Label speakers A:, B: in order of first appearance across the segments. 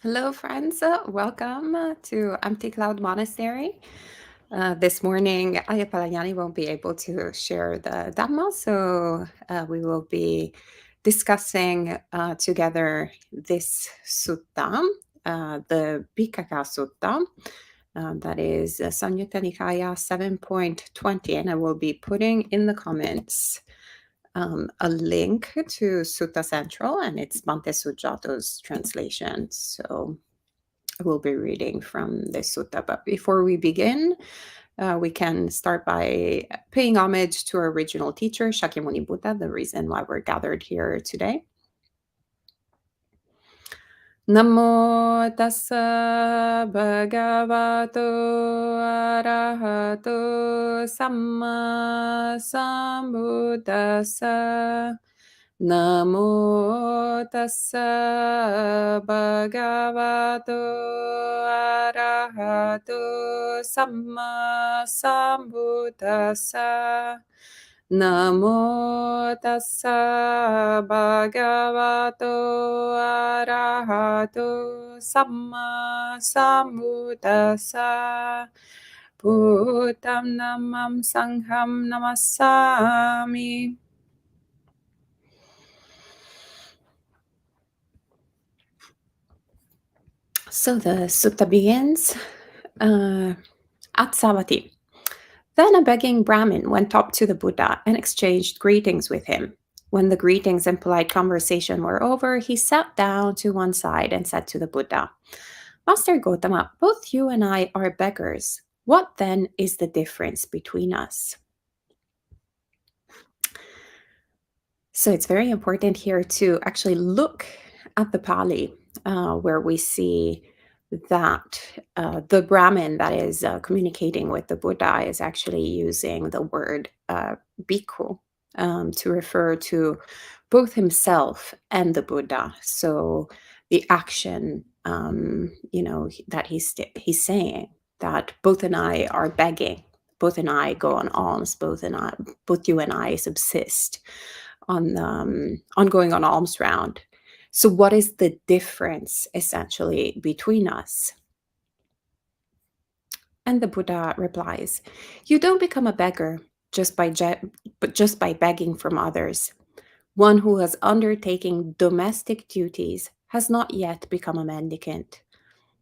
A: Hello, friends. Welcome to Empty Cloud Monastery. This morning, Ayya won't be able to share the Dhamma, so we will be discussing together this sutta, the Bhikkhu Sutta, that is Samyutta Nikaya 7.20, and I will be putting in the comments a link to Sutta Central, and it's Bhante Sujato's translation. So I will be reading from the sutta. But before we begin, we can start by paying homage to our original teacher, Shakyamuni Buddha, the reason why we're gathered here today. Namo tassa bhagavato arahato samma sambuddhassa. Namo tassa bhagavato arahato samma sambuddhassa. Namo tassa bhagavato arahato samma sambuddhassa. Buddham namam sangham namassami. So the sutta begins, Atsavati. Then a begging Brahmin went up to the Buddha and exchanged greetings with him. When the greetings and polite conversation were over, he sat down to one side and said to the Buddha, Master Gotama, both you and I are beggars. What then is the difference between us? So it's very important here to actually look at the Pali, where we see that the Brahmin that is communicating with the Buddha is actually using the word bhikkhu to refer to both himself and the Buddha. So the action, that he's saying that both and I are begging, both and I go on alms, both you and I subsist on going on alms round. So what is the difference essentially between us? And the Buddha replies, you don't become a beggar just by begging from others. One who has undertaken domestic duties has not yet become a mendicant.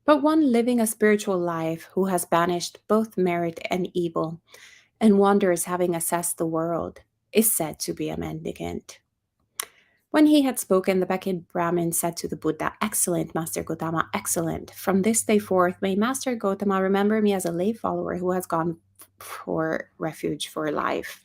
A: But one living a spiritual life who has banished both merit and evil and wanders having assessed the world is said to be a mendicant. When he had spoken, the begging Brahmin said to the Buddha, Excellent, Master Gotama, excellent. From this day forth, may Master Gotama remember me as a lay follower who has gone for refuge for life.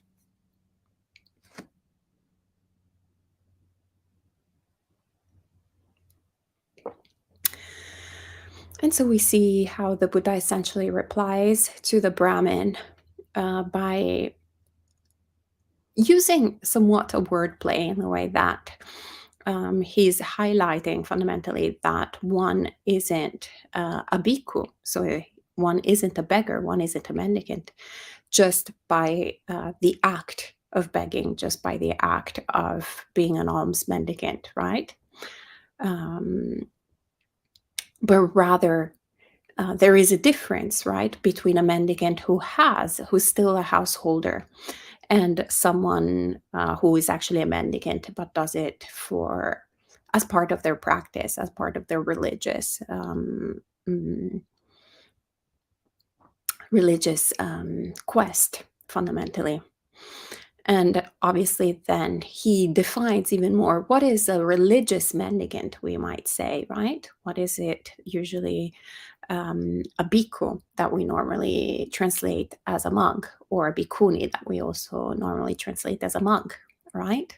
A: And so we see how the Buddha essentially replies to the Brahmin by using somewhat a wordplay in the way that he's highlighting fundamentally that one isn't a bhikkhu, so one isn't a beggar, one isn't a mendicant, just by the act of begging, just by the act of being an alms mendicant, right? But rather, there is a difference, right, between a mendicant who's still a householder and someone who is actually a mendicant but does it as part of their practice, as part of their religious quest, fundamentally. And obviously then he defines even more what is a religious mendicant, we might say, right? What is it usually? A bhikkhu that we normally translate as a monk, or a bhikkhuni that we also normally translate as a monk, right?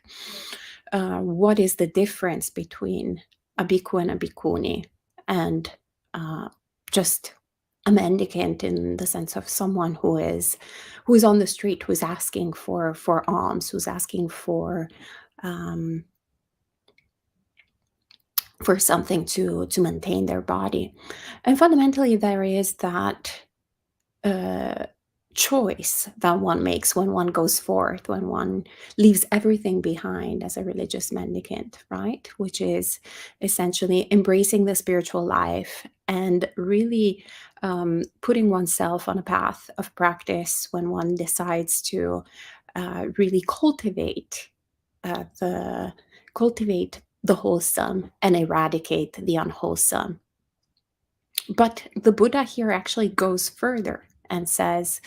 A: What is the difference between a bhikkhu and a bhikkhuni, and just a mendicant in the sense of someone who is on the street, who's asking for alms, who's asking for something to maintain their body. And fundamentally there is that choice that one makes when one goes forth, when one leaves everything behind as a religious mendicant, right? Which is essentially embracing the spiritual life and really putting oneself on a path of practice when one decides to really the cultivate the wholesome and eradicate the unwholesome. But the Buddha here actually goes further and says,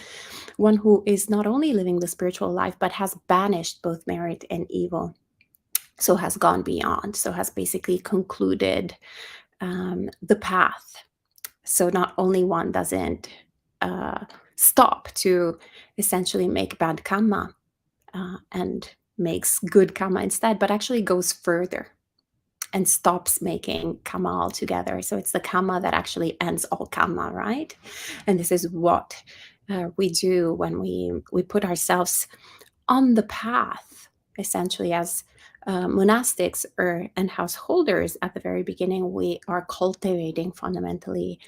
A: one who is not only living the spiritual life, but has banished both merit and evil. So has gone beyond, so has basically concluded the path. So not only one doesn't uh, stop to essentially make bad karma and makes good karma instead, but actually goes further and stops making karma altogether. So it's the karma that actually ends all karma, right? And this is what we do when we put ourselves on the path, essentially as monastics and householders. At the very beginning, we are cultivating fundamentally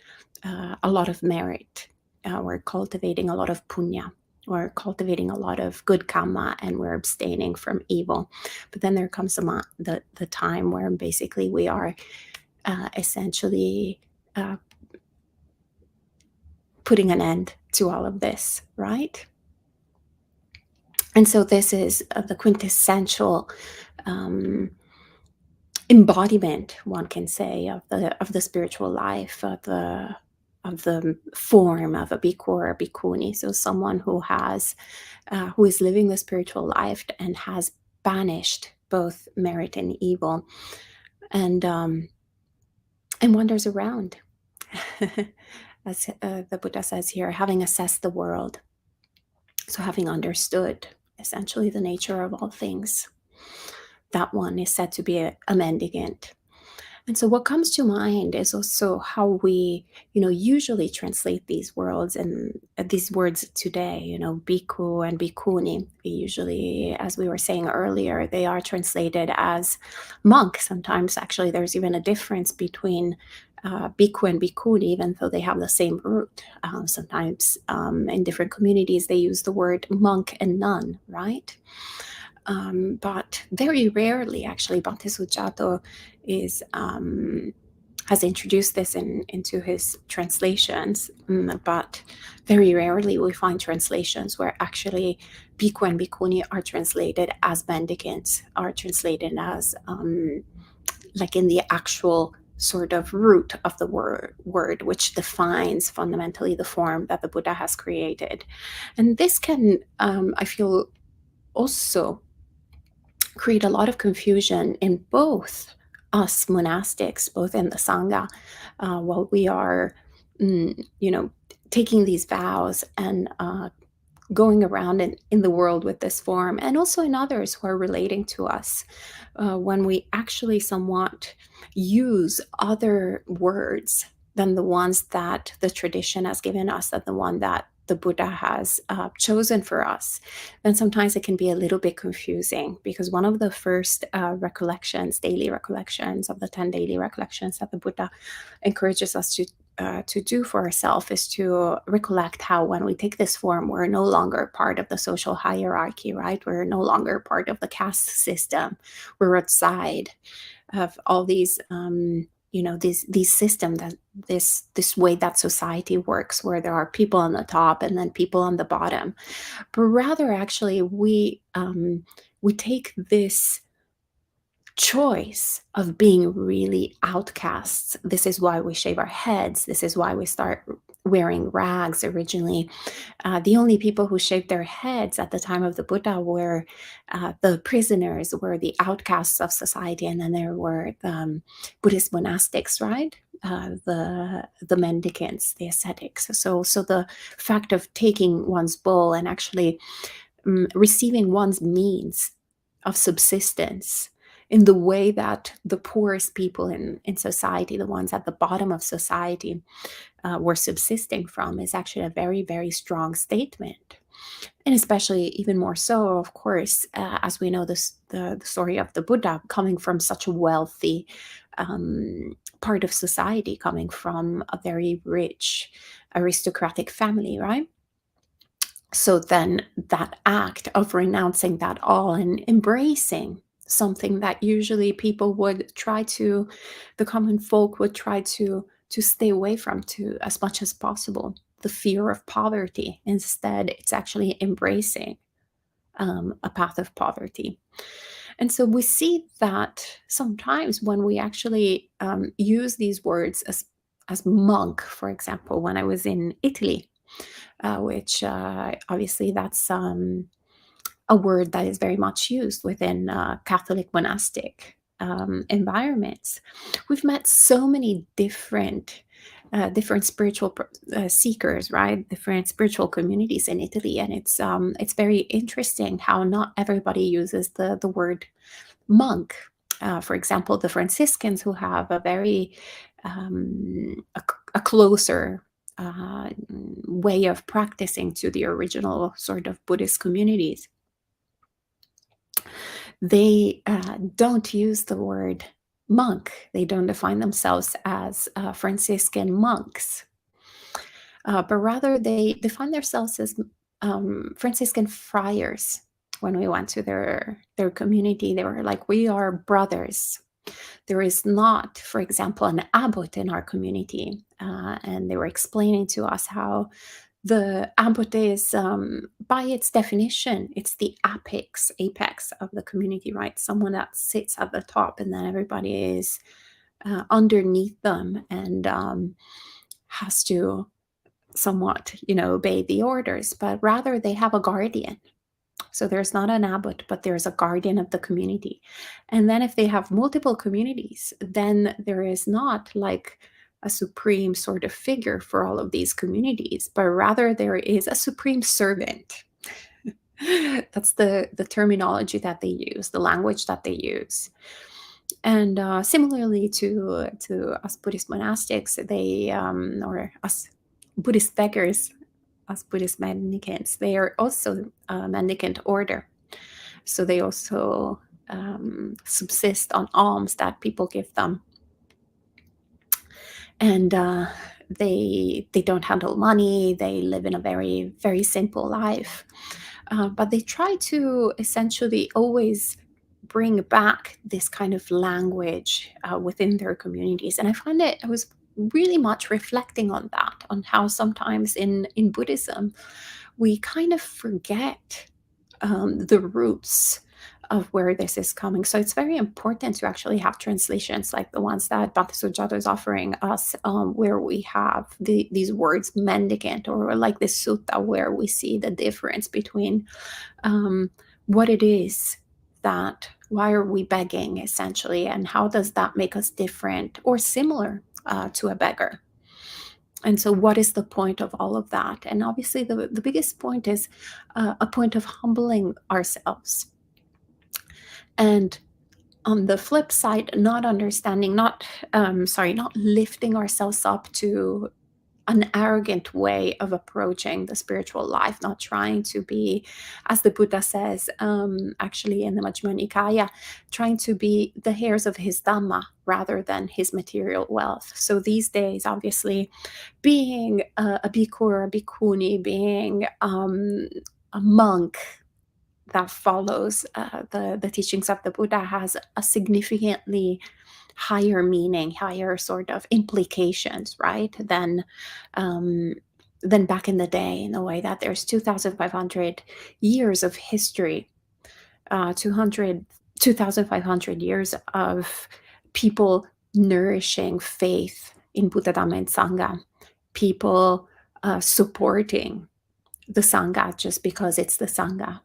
A: a lot of merit. We're cultivating a lot of punya. We're cultivating a lot of good karma, and we're abstaining from evil. But then there comes the time where basically we are essentially putting an end to all of this, right? And so this is the quintessential embodiment, one can say, of the spiritual life, of the form of a bhikkhu or a bhikkhuni. So someone who is living the spiritual life and has banished both merit and evil, and wanders around, as the Buddha says here, having assessed the world. So having understood essentially the nature of all things, that one is said to be a mendicant. And so what comes to mind is also how we, usually translate these words and these words today, bhikkhu and bhikkhuni. Usually, as we were saying earlier, they are translated as monk. Sometimes actually there's even a difference between bhikkhu and bhikkhuni, even though they have the same root. Sometimes in different communities, they use the word monk and nun, right? But very rarely, actually, Bhante Sujato has introduced this into his translations, but very rarely we find translations where actually bhikkhu and bhikkhuni are translated as mendicants, are translated as like in the actual sort of root of the word, which defines fundamentally the form that the Buddha has created. And this can, I feel, also create a lot of confusion in both us monastics, both in the Sangha, while we are, taking these vows and going around in the world with this form, and also in others who are relating to us, when we actually somewhat use other words than the ones that the tradition has given us, than the one that the Buddha has chosen for us, then sometimes it can be a little bit confusing, because one of the first daily recollections of the 10 daily recollections that the Buddha encourages us to do for ourselves is to recollect how when we take this form, we're no longer part of the social hierarchy, right? We're no longer part of the caste system. We're outside of all these these systems, that this way that society works, where there are people on the top and then people on the bottom. But rather, actually, we take this choice of being really outcasts. This is why we shave our heads. This is why we start wearing rags originally. The only people who shaved their heads at the time of the Buddha were the prisoners, were the outcasts of society, and then there were the Buddhist monastics, right? The mendicants, the ascetics. So the fact of taking one's bowl and actually receiving one's means of subsistence in the way that the poorest people in society, the ones at the bottom of society, were subsisting from, is actually a very, very strong statement. And especially even more so, of course, as we know the story of the Buddha coming from such a wealthy part of society, coming from a very rich aristocratic family, right? So then that act of renouncing that all and embracing something that usually people would try to, the common folk would try to stay away from to as much as possible, the fear of poverty. Instead, it's actually embracing a path of poverty. And so we see that sometimes when we actually use these words as monk, for example, when I was in Italy, which obviously that's a word that is very much used within Catholic monastic environments. We've met so many different spiritual seekers, right? Different spiritual communities in Italy, and it's very interesting how not everybody uses the word monk. For example, the Franciscans, who have a very a closer way of practicing to the original sort of Buddhist communities, they don't use the word monk. They don't define themselves as Franciscan monks, but rather they define themselves as Franciscan friars. When we went to their community, they were like, "We are brothers." There is not, for example, an abbot in our community, and they were explaining to us how the abbot is, by its definition, it's the apex of the community, right? Someone that sits at the top, and then everybody is underneath them and has to somewhat, obey the orders. But rather, they have a guardian. So there's not an abbot, but there's a guardian of the community. And then if they have multiple communities, then there is not like a supreme sort of figure for all of these communities, but rather there is a supreme servant. That's the terminology that they use, the language that they use. And similarly to us Buddhist monastics, they or us Buddhist beggars, us Buddhist mendicants, they are also a mendicant order. So they also subsist on alms that people give them, and they don't handle money. They live in a very very simple life, but they try to essentially always bring back this kind of language within their communities. And I find it, I was really much reflecting on that, on how sometimes in Buddhism we kind of forget the roots of where this is coming. So it's very important to actually have translations like the ones that Bhante Sujato is offering us, where we have these words mendicant, or like this sutta, where we see the difference between what it is that, why are we begging essentially, and how does that make us different or similar to a beggar. And so what is the point of all of that? And obviously the biggest point is a point of humbling ourselves. And on the flip side, not understanding, not lifting ourselves up to an arrogant way of approaching the spiritual life, not trying to be, as the Buddha says, actually in the Majjhima Nikaya, trying to be the heirs of his Dhamma rather than his material wealth. So these days, obviously, being a bhikkhu or a bhikkhuni, being a monk that follows the teachings of the Buddha, has a significantly higher meaning, higher sort of implications, right? Than back in the day, in the way that there's 2,500 years of history, 2,500 years of people nourishing faith in Buddha, Dhamma, and Sangha, people supporting the Sangha just because it's the Sangha,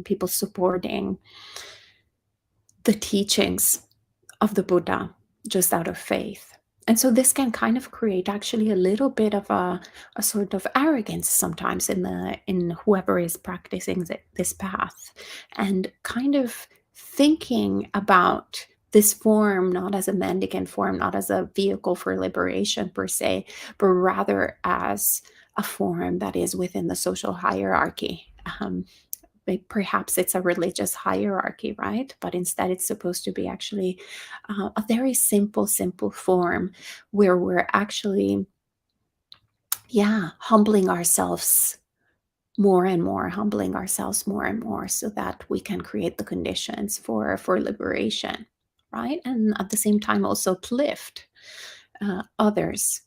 A: people supporting the teachings of the Buddha just out of faith. And so this can kind of create actually a little bit of a sort of arrogance sometimes in whoever is practicing this path, and kind of thinking about this form not as a mendicant form, not as a vehicle for liberation per se, but rather as a form that is within the social hierarchy. Perhaps it's a religious hierarchy, right? But instead it's supposed to be actually a very simple form where we're actually, humbling ourselves more and more, humbling ourselves more and more so that we can create the conditions for liberation, right? And at the same time also uplift others,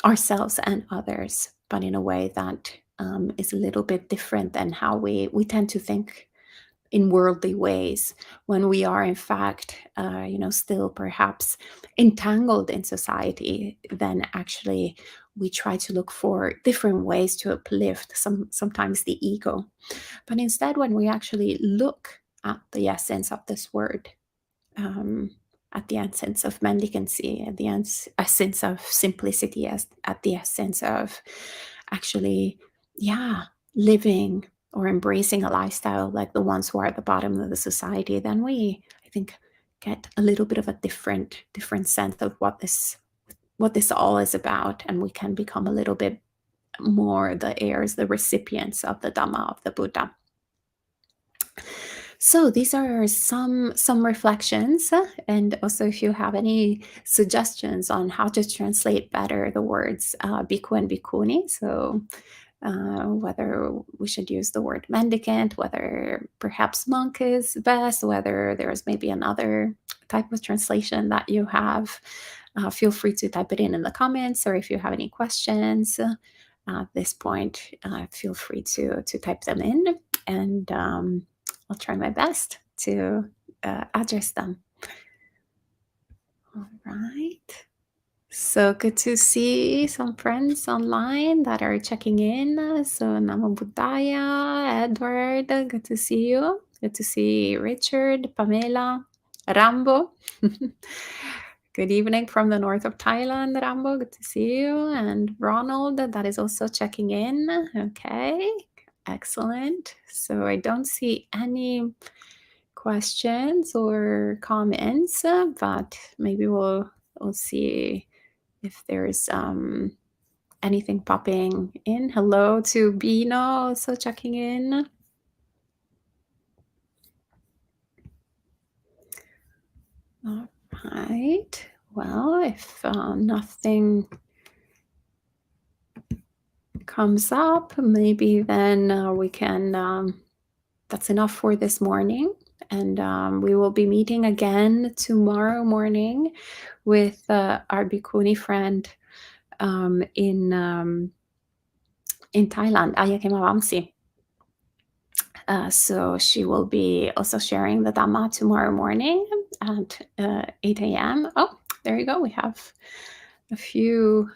A: ourselves and others, but in a way that is a little bit different than how we tend to think in worldly ways, when we are in fact still perhaps entangled in society. Then actually we try to look for different ways to uplift sometimes the ego. But instead, when we actually look at the essence of this word, um, at the essence of mendicancy, at the essence of simplicity, as at the essence of actually, yeah, living or embracing a lifestyle like the ones who are at the bottom of the society, then we, I think, get a little bit of a different sense of what this all is about, and we can become a little bit more the heirs, the recipients of the Dhamma of the Buddha. So these are some reflections, and also if you have any suggestions on how to translate better the words bhikkhu and bhikkhuni, so whether we should use the word mendicant, whether perhaps monk is best, whether there's maybe another type of translation that you have, feel free to type it in the comments, or if you have any questions at this point, feel free to type them in, and I'll try my best to address them. All right. So good to see some friends online that are checking in. So Namo Buddhaya, Edward, good to see you. Good to see Richard, Pamela, Rambo. Good evening from the north of Thailand, Rambo. Good to see you. And Ronald, that is also checking in. Okay, excellent. So I don't see any questions or comments, but maybe we'll see if there's anything popping in. Hello to Bino, also checking in. All right. Well, if nothing comes up, maybe then we can, that's enough for this morning. And we will be meeting again tomorrow morning with our bhikkhuni friend in Thailand, Ayya Soma. So she will be also sharing the Dhamma tomorrow morning at 8 a.m. Oh, there you go. We have a few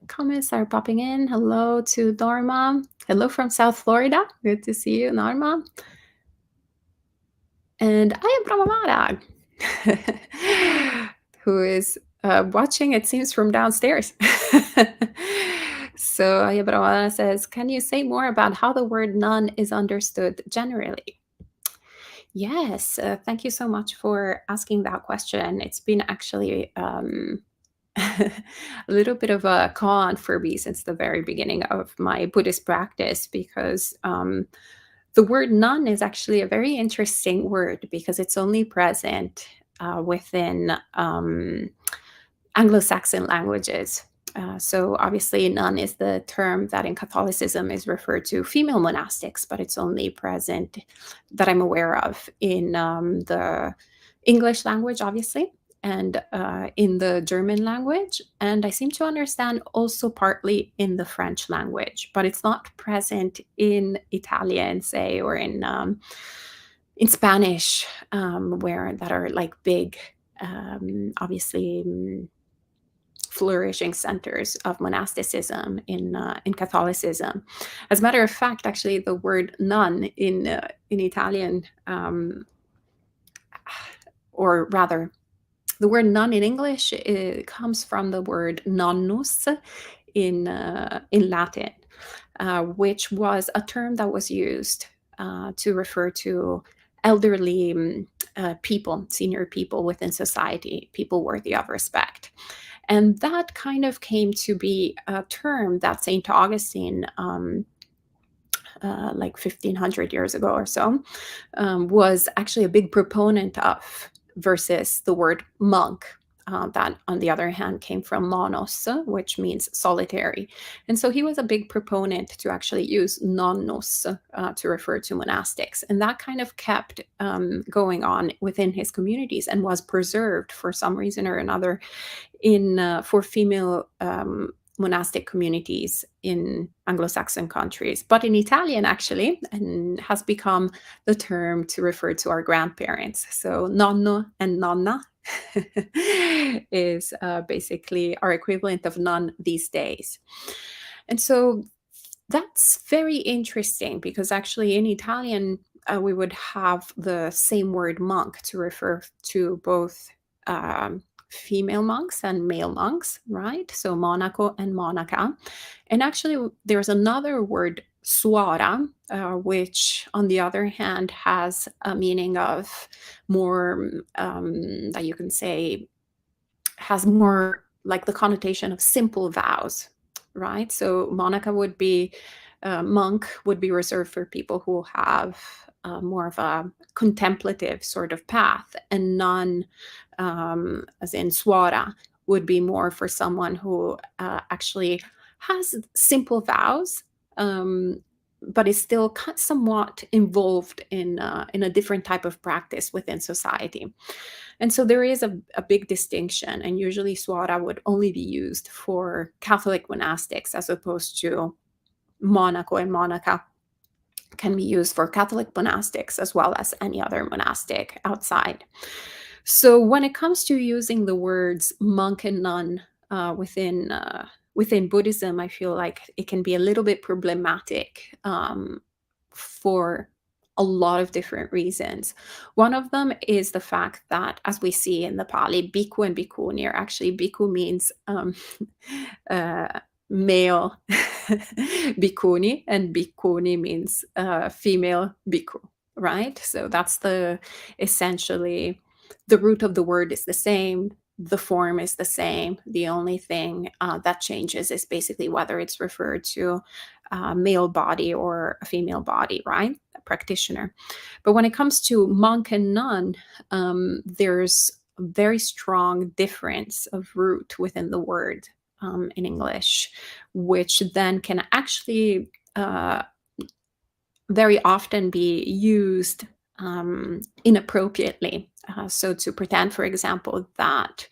A: comments that are popping in. Hello to Norma. Hello from South Florida. Good to see you, Norma. And I am Brahmamara, who is watching, it seems, from downstairs. So Ayya Brahmamara says, can you say more about how the word none is understood generally? Yes, thank you so much for asking that question. It's been actually a little bit of a con for me since the very beginning of my Buddhist practice, because the word none is actually a very interesting word, because it's only present within Anglo-Saxon languages. So obviously none is the term that in Catholicism is referred to female monastics, but it's only present, that I'm aware of, in the English language, obviously, and in the German language. And I seem to understand also partly in the French language, but it's not present in Italian, say, or in Spanish, where that are like big, obviously, flourishing centers of monasticism in Catholicism. As a matter of fact, actually, the word nun in Italian, or rather, the word nun in English, it comes from the word nonnus in Latin, which was a term that was used to refer to elderly people, senior people within society, people worthy of respect. And that kind of came to be a term that St. Augustine, like 1500 years ago or so, was actually a big proponent of, versus the word monk. that, on the other hand, came from monos, which means solitary. And so he was a big proponent to actually use nonnos to refer to monastics. And that kind of kept going on within his communities and was preserved for some reason or another for female monastic communities in Anglo-Saxon countries, but in Italian actually, and has become the term to refer to our grandparents. So nonno and nonna is basically our equivalent of nun these days. And so that's very interesting because actually in Italian, we would have the same word monk to refer to both female monks and male monks, right? So monaco and monaca. And actually, there's another word, suora, which on the other hand has a meaning of more, that you can say, has more like the connotation of simple vows, right? So monaca would be, monk would be reserved for people who have more of a contemplative sort of path, and nun, as in suora, would be more for someone who actually has simple vows, but is still somewhat involved in a different type of practice within society. And so there is a big distinction, and usually suora would only be used for Catholic monastics as opposed to monaco and monaca can be used for Catholic monastics as well as any other monastic outside. So when it comes to using the words monk and nun within Buddhism, I feel like it can be a little bit problematic for a lot of different reasons. One of them is the fact that, as we see in the Pali, bhikkhu and bhikkhuni are actually, bhikkhu means male bhikkhuni, and bhikkhuni means female bhikkhu, right? So that's essentially the root of the word is the same. The form is the same. The only thing that changes is basically whether it's referred to a male body or a female body, right? A practitioner. But when it comes to monk and nun, there's a very strong difference of root within the word in English, which then can actually very often be used inappropriately. So to pretend, for example, that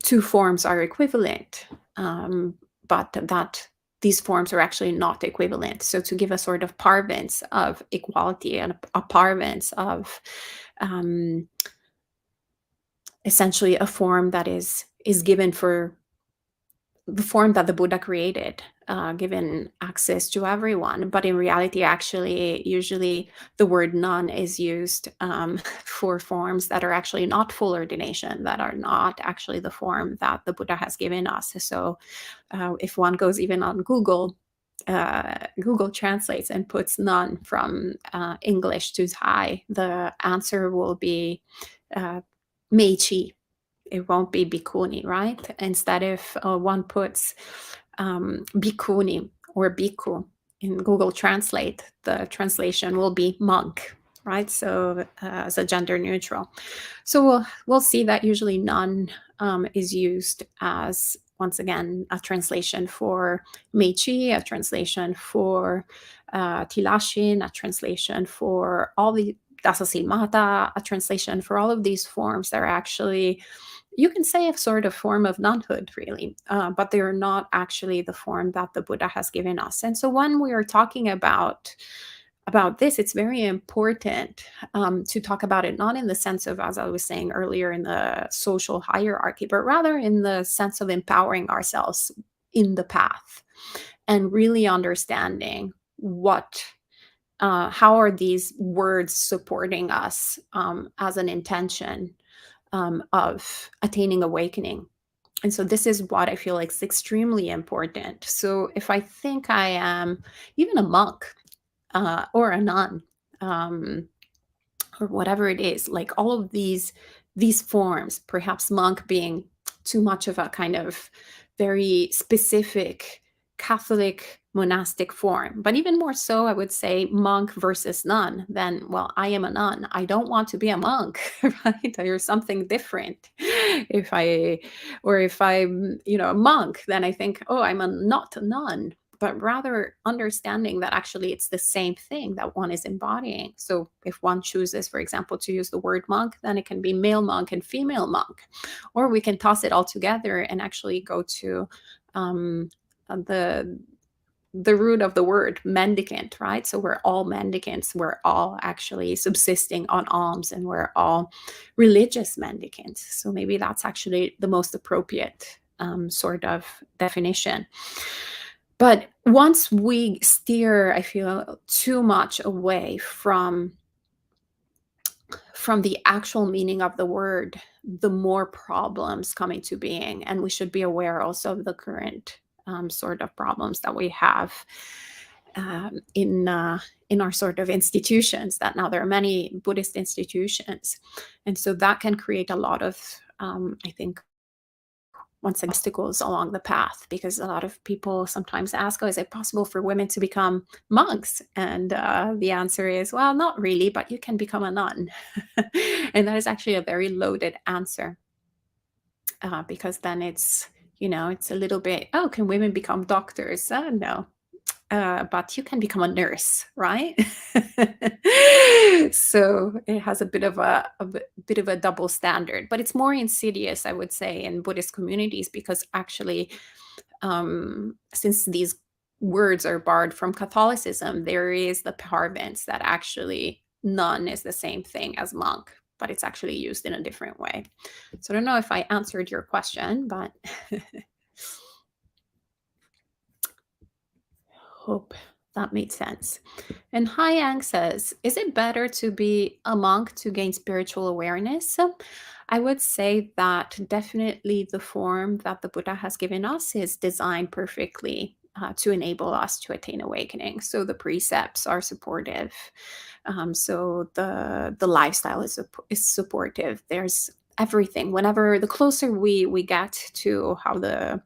A: two forms are equivalent, but that these forms are actually not equivalent. So to give a sort of parvence of equality and a parvence of essentially a form that is given for the form that the Buddha created, given access to everyone. But in reality, actually, usually the word nun is used for forms that are actually not full ordination, that are not actually the form that the Buddha has given us. So if one goes even on Google, Google translates and puts nun from English to Thai, the answer will be Meichi. It won't be bhikkhuni, right? Instead, if one puts bhikkhuni or bhikkhu in Google Translate, the translation will be monk, right? So as a gender neutral. So we'll see that usually nun is used as, once again, a translation for Meichi, a translation for Tilashin, a translation for all the Dasasilmata, a translation for all of these forms that are actually, you can say, a sort of form of nunhood, really, but they are not actually the form that the Buddha has given us. And so when we are talking about this, it's very important to talk about it not in the sense of, as I was saying earlier, in the social hierarchy, but rather in the sense of empowering ourselves in the path and really understanding how are these words supporting us as an intention of attaining awakening. And so this is what I feel like is extremely important. So if I think I am even a monk or a nun, or whatever it is, like all of these forms, perhaps monk being too much of a kind of very specific Catholic monastic form. But even more so, I would say monk versus nun. Then, well, I am a nun. I don't want to be a monk, right? Or something different. If I'm, a monk, then I think, oh, not a nun. But rather understanding that actually it's the same thing that one is embodying. So if one chooses, for example, to use the word monk, then it can be male monk and female monk. Or we can toss it all together and actually go to um, the root of the word mendicant, right? So we're all mendicants. We're all actually subsisting on alms, and we're all religious mendicants. So maybe that's actually the most appropriate sort of definition. But once we steer, I feel, too much away from the actual meaning of the word, the more problems come into being. And we should be aware also of the current sort of problems that we have in our sort of institutions, that now there are many Buddhist institutions. And so that can create a lot of, I think, once again, obstacles along the path, because a lot of people sometimes ask, oh, is it possible for women to become monks? And the answer is, well, not really, but you can become a nun. And that is actually a very loaded answer, because then it's a little bit, oh, can women become doctors? No. But you can become a nurse, right? So it has a bit of a double standard, but it's more insidious, I would say, in Buddhist communities, because actually, since these words are borrowed from Catholicism, there is the parvens that actually nun is the same thing as monk, but it's actually used in a different way. So I don't know if I answered your question, but hope that made sense. And Hyang says, is it better to be a monk to gain spiritual awareness? I would say that definitely the form that the Buddha has given us is designed perfectly to enable us to attain awakening. So the precepts are supportive. So the lifestyle is supportive. There's everything. Whenever the closer we get to how the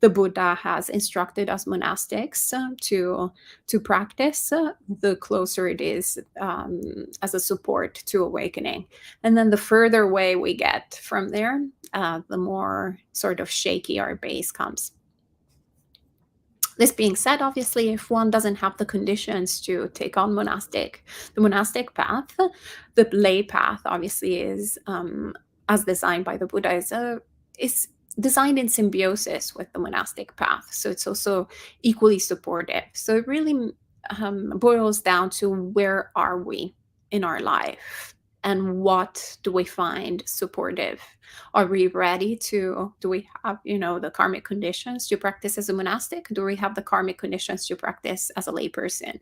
A: Buddha has instructed us monastics to practice, the closer it is as a support to awakening. And then the further away we get from there, the more sort of shaky our base comes. This being said, obviously, if one doesn't have the conditions to take on the monastic path, the lay path obviously is, as designed by the Buddha, is designed in symbiosis with the monastic path. So it's also equally supportive. So it really boils down to, where are we in our life? And what do we find supportive? Are we ready to, do we have, the karmic conditions to practice as a monastic? Do we have the karmic conditions to practice as a layperson?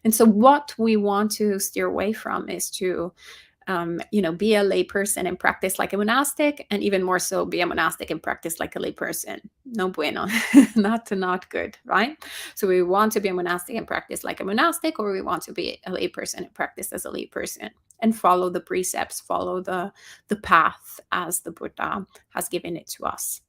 A: And so what we want to steer away from is to, be a layperson and practice like a monastic, and even more so, be a monastic and practice like a layperson. No bueno, not good, right? So we want to be a monastic and practice like a monastic, or we want to be a layperson and practice as a layperson, and follow the precepts, follow the path as the Buddha has given it to us.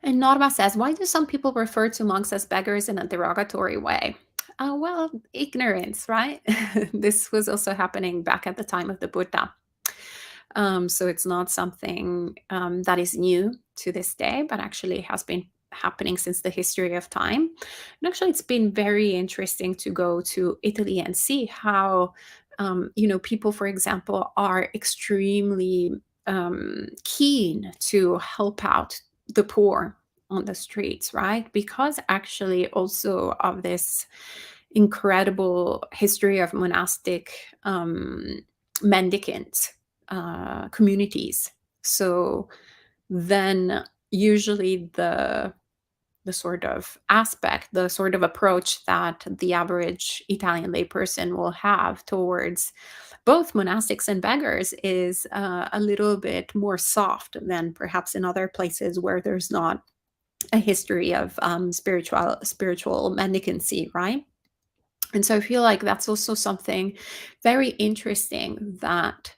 A: And Norma says, why do some people refer to monks as beggars in a derogatory way? Well, ignorance, right? This was also happening back at the time of the Buddha. So it's not something that is new to this day, but actually has been happening since the history of time. And actually, it's been very interesting to go to Italy and see how, people, for example, are extremely keen to help out the poor on the streets, right? Because actually also of this incredible history of monastic mendicant communities. So then usually the sort of aspect, the sort of approach that the average Italian layperson will have towards both monastics and beggars is a little bit more soft than perhaps in other places where there's not a history of spiritual mendicancy, right? And so I feel like that's also something very interesting that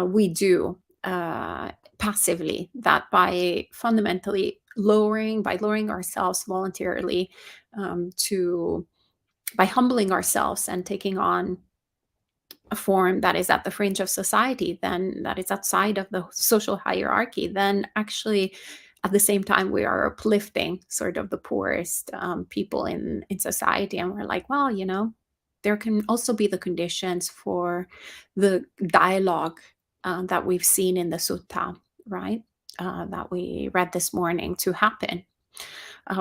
A: we do passively, that by fundamentally lowering ourselves voluntarily, to by humbling ourselves and taking on a form that is at the fringe of society, then that is outside of the social hierarchy, then actually at the same time we are uplifting sort of the poorest people in society, and we're like, well, there can also be the conditions for the dialogue that we've seen in the sutta, right? That we read this morning to happen,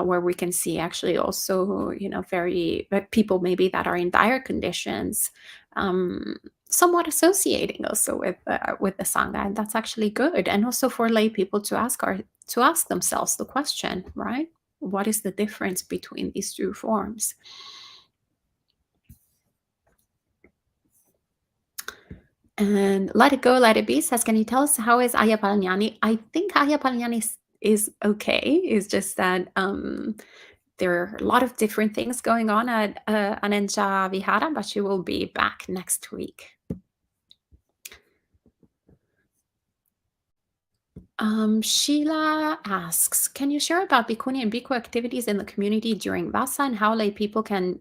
A: where we can see actually also, very people maybe that are in dire conditions, um, somewhat associating also with the sangha, and that's actually good. And also for lay people to ask themselves the question, right? What is the difference between these two forms? And Let It Go, Let It Be says, can you tell us how is Ayya I think Ayya is okay. It's just that there are a lot of different things going on at Anenja Vihara, but she will be back next week. Sheila asks, can you share about bhikkhuni and bhikkhu activities in the community during Vasa and how lay people can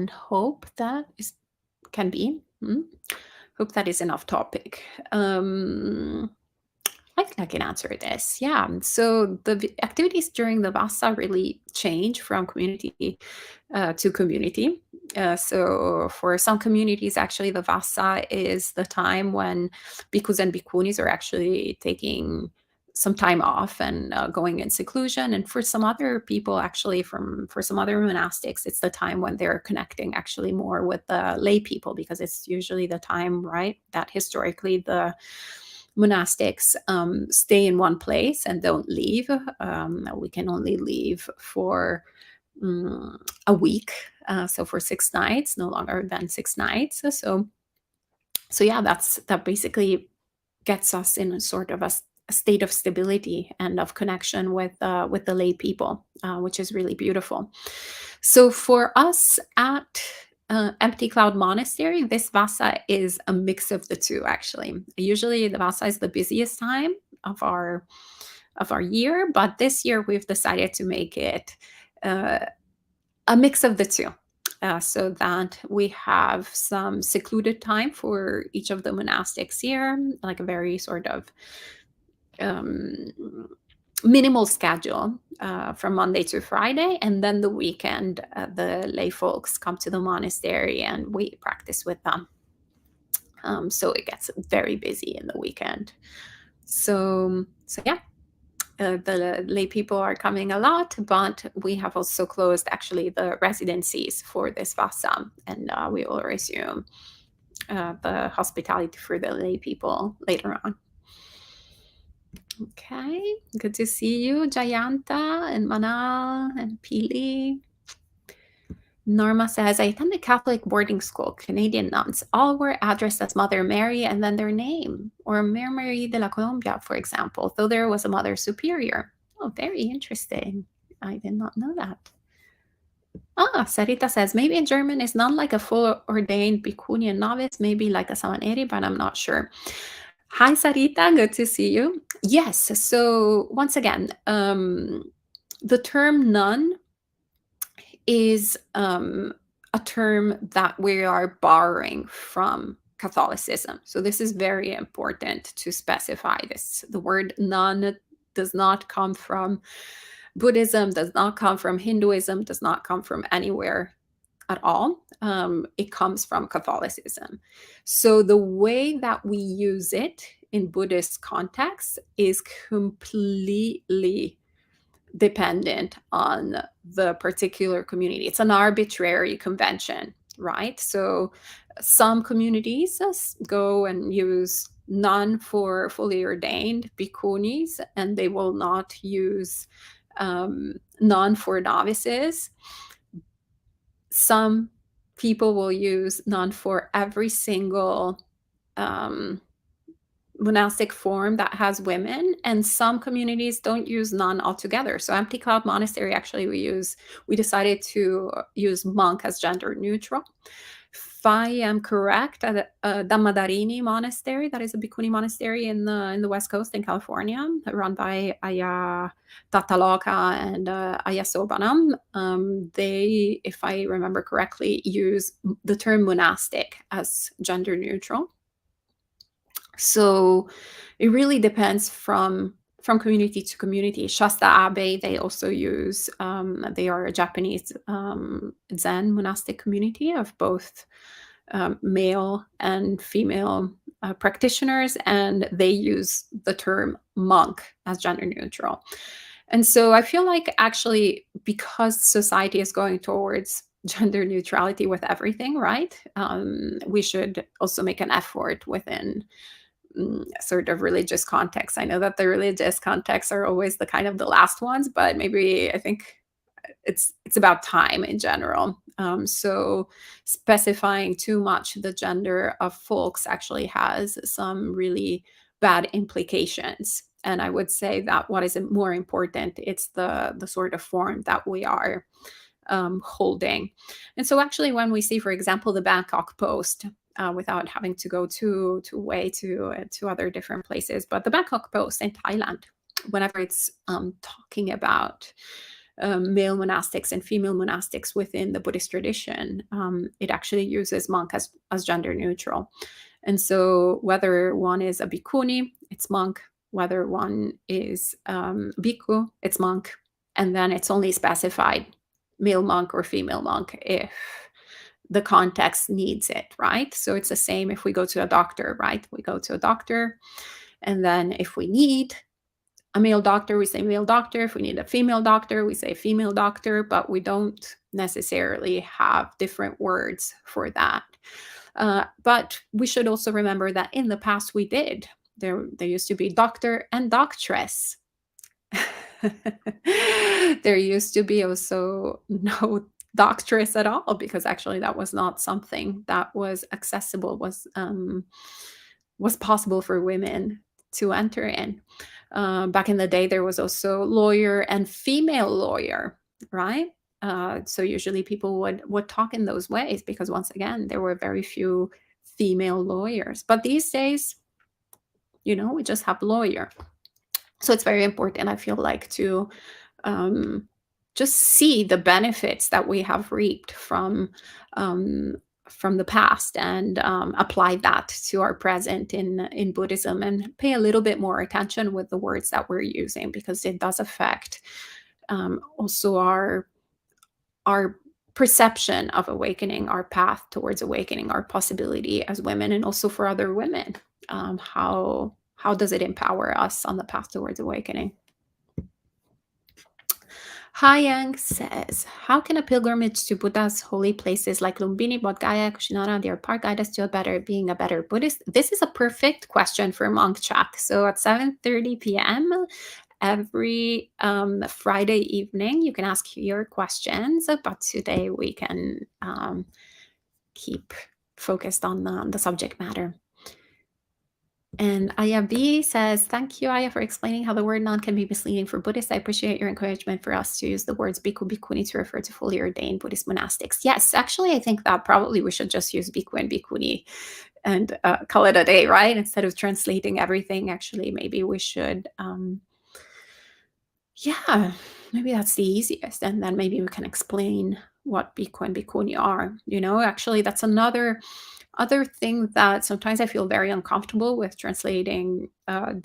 A: hope that is can be? Hope that is enough topic. I think I can answer this. Yeah. So the activities during the Vasa really change from community to community. So for some communities, actually, the Vasa is the time when bhikkhus and bhikkhunis are actually taking some time off and going in seclusion. And for some other people, actually, for some other monastics, it's the time when they're connecting actually more with the lay people, because it's usually the time, right, that historically the monastics stay in one place and don't leave. We can only leave for a week, so for 6 nights, no longer than 6 nights. So yeah, that basically gets us in a sort of a state of stability and of connection with the lay people, which is really beautiful. So for us at Empty Cloud Monastery, this Vasa is a mix of the two. Actually, usually the Vasa is the busiest time of our year, but this year we've decided to make it a mix of the two. So that we have some secluded time for each of the monastics here, like a very sort of minimal schedule from Monday to Friday, and then the weekend the lay folks come to the monastery and we practice with them. So it gets very busy in the weekend. So yeah, the lay people are coming a lot, but we have also closed actually the residencies for this Vasa, and we will resume the hospitality for the lay people later on. Okay, good to see you, Jayanta and Manal and Pili. Norma says, I attended Catholic boarding school, Canadian nuns. All were addressed as Mother Mary and then their name, or Mère Marie de la Colombia, for example, though there was a Mother Superior. Oh, very interesting. I did not know that. Sarita says, maybe in German it's not like a full ordained bhikkhuni and novice, maybe like a samaneri, but I'm not sure. Hi, Sarita. Good to see you. Yes. So once again, the term nun is a term that we are borrowing from Catholicism. So this is very important to specify this. The word nun does not come from Buddhism, does not come from Hinduism, does not come from anywhere at all. It comes from Catholicism. So the way that we use it in Buddhist context is completely dependent on the particular community. It's an arbitrary convention, right? So some communities go and use nun for fully ordained bhikkhunis, and they will not use nun for novices. Some people will use nun for every single monastic form that has women, and some communities don't use nun altogether. So Empty Cloud Monastery, actually we decided to use monk as gender neutral. if I am correct, Dammadarini Monastery, that is a bhikkhuni monastery in the West Coast in California, run by Ayya Tataloka and Ayya Soma. They, if I remember correctly, use the term monastic as gender neutral. So it really depends from community to community. Shasta Abe, they also use, they are a Japanese Zen monastic community of both male and female practitioners, and they use the term monk as gender neutral. And so I feel like actually, because society is going towards gender neutrality with everything, right? We should also make an effort within sort of religious context. I know that the religious contexts are always the kind of the last ones, but maybe I think it's about time in general. So specifying too much the gender of folks actually has some really bad implications. And I would say that what is more important, it's the sort of form that we are holding. And so actually when we see, for example, the Bangkok Post, without having to go to other different places, but the Bangkok Post in Thailand, whenever it's talking about male monastics and female monastics within the Buddhist tradition, it actually uses monk as gender neutral. And so whether one is a bhikkhuni, it's monk. Whether one is bhikkhu, it's monk. And then it's only specified male monk or female monk if the context needs it, right? So it's the same if we go to a doctor, right? We go to a doctor, and then if we need a male doctor, we say male doctor. If we need a female doctor, we say female doctor, but we don't necessarily have different words for that. But we should also remember that in the past we did. There used to be doctor and doctress. There used to be also no doctress at all, because actually that was not something that was accessible, was possible for women to enter in. Back in the day, there was also lawyer and female lawyer, right? So usually people would talk in those ways, because once again, there were very few female lawyers. But these days, we just have lawyer. So it's very important, I feel like, to just see the benefits that we have reaped from the past, and apply that to our present in Buddhism, and pay a little bit more attention with the words that we're using, because it does affect also our perception of awakening, our path towards awakening, our possibility as women, and also for other women. How does it empower us on the path towards awakening? Hayang says, how can a pilgrimage to Buddha's holy places like Lumbini, Bodh Gaya, Kushinara, Deer Park guide us to being a better Buddhist? This is a perfect question for Monk Chat. So at 7:30 p.m. every Friday evening, you can ask your questions, but today we can keep focused on the subject matter. And Ayya B says, thank you, Ayya, for explaining how the word non can be misleading for Buddhists. I appreciate your encouragement for us to use the words bhikkhu, bhikkhuni to refer to fully ordained Buddhist monastics. Yes, actually, I think that probably we should just use bhikkhu and bhikkhuni and call it a day, right? Instead of translating everything, actually, maybe we should, maybe that's the easiest. And then maybe we can explain what bhikkhu and bhikkhuni are. Actually, that's another thing that sometimes I feel very uncomfortable with translating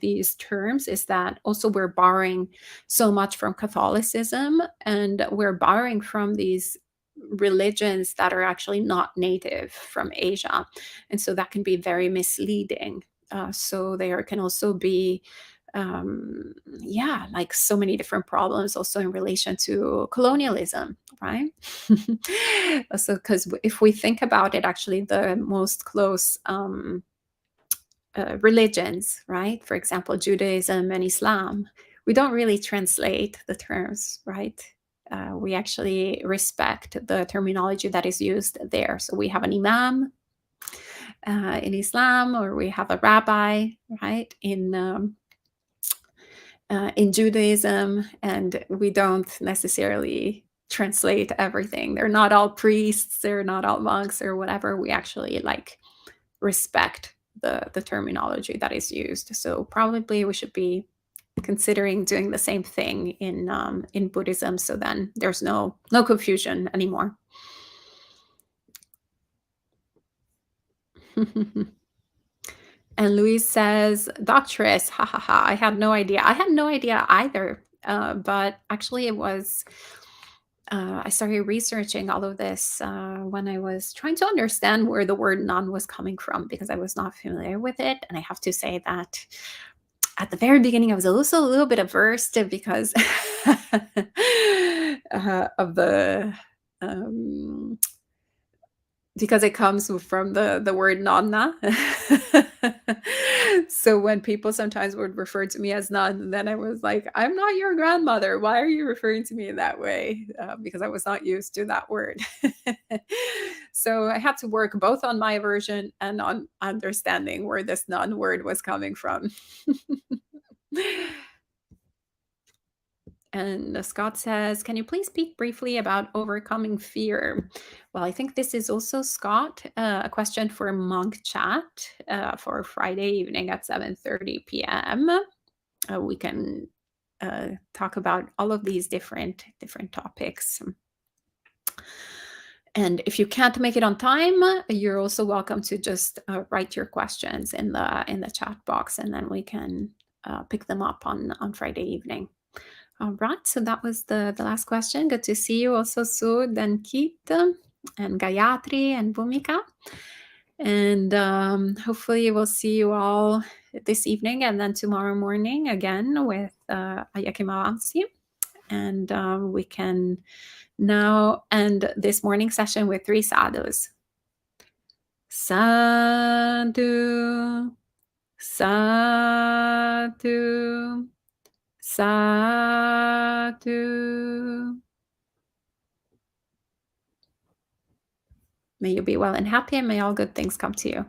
A: these terms, is that also we're borrowing so much from Catholicism, and we're borrowing from these religions that are actually not native from Asia. And so that can be very misleading. So there can also be like so many different problems also in relation to colonialism, right? So because if we think about it, actually the most close religions, right, for example Judaism and Islam, we don't really translate the terms, right? We actually respect the terminology that is used there. So we have an imam in Islam, or we have a rabbi, right, in Judaism, and we don't necessarily translate everything. They're not all priests, they're not all monks or whatever. We actually like respect the terminology that is used. So probably we should be considering doing the same thing in Buddhism. So then there's no confusion anymore. And Louise says, "Doctress, ha ha ha! I had no idea. I had no idea either. But actually, it was." I started researching all of this when I was trying to understand where the word "non" was coming from because I was not familiar with it, and I have to say that at the very beginning, I was also a little bit averse to because of the um, because it comes from the word nonna. So when people sometimes would refer to me as nun, then I was like, "I'm not your grandmother. Why are you referring to me in that way?" Because I was not used to that word. So I had to work both on my version and on understanding where this nun word was coming from. And Scott says, "Can you please speak briefly about overcoming fear?" Well, I think this is also, Scott, a question for Monk Chat for Friday evening at 7:30 p.m. We can talk about all of these different topics. And if you can't make it on time, you're also welcome to just write your questions in the chat box, and then we can pick them up on Friday evening. All right, so that was the last question. Good to see you also, Sud and Kit and Gayatri and Bhumika. And hopefully we'll see you all this evening and then tomorrow morning again with Ayya. And we can now end this morning session with 3 sadhus. Sadhu, sadhu, sadhu. May you be well and happy, and may all good things come to you.